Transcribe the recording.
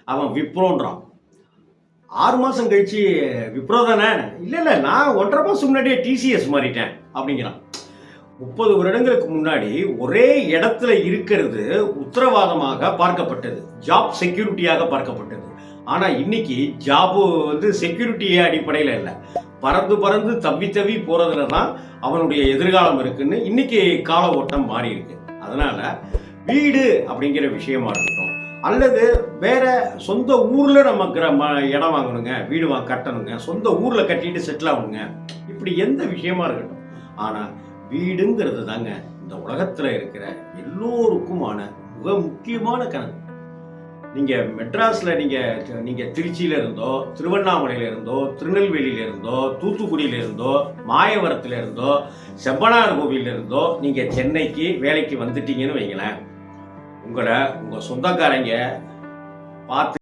அவன் விப்ரோன்றான். 6 மாதம் கழிச்சு விப்ரோ தானே? இல்லை நான் 1.5 மாதம் முன்னாடியே டிசிஎஸ் மாறிட்டேன் அப்படிங்கிறான். 30 வருடங்களுக்கு முன்னாடி ஒரே இடத்துல இருக்கிறது உத்தரவாதமாக பார்க்கப்பட்டது, ஜாப் செக்யூரிட்டியாக பார்க்கப்பட்டது. ஆனால் இன்னைக்கு ஜாபு செக்யூரிட்டி அடிப்படையில் இல்லை, பறந்து பறந்து தவி தவி போகிறதுல தான் அவனுடைய எதிர்காலம் இருக்குன்னு இன்னைக்கு கால ஓட்டம் மாறி இருக்கு. அதனால வீடு அப்படிங்கிற விஷயமா இருக்கட்டும், அல்லது வேற சொந்த ஊர்ல நம்ம இடம் வாங்கணுங்க, வீடு கட்டணுங்க, சொந்த ஊர்ல கட்டிட்டு செட்டில் ஆகணுங்க, இப்படி எந்த விஷயமா இருக்கட்டும். ஆனா வீடுங்கிறது தாங்க இந்த உலகத்துல இருக்கிற எல்லோருக்குமான மிக முக்கியமான கனவு. நீங்க மெட்ராஸ்ல நீங்க திருச்சியில இருந்தோ, திருவண்ணாமலையில இருந்தோ, திருநெல்வேலியில இருந்தோ, தூத்துக்குடியில இருந்தோ, மாயவரத்துல இருந்தோ, செம்பனார் கோவில இருந்தோ நீங்க சென்னைக்கு வேலைக்கு வந்துட்டீங்கன்னு வைங்களேன், உங்களை உங்க சொந்தக்காரங்க பார்த்து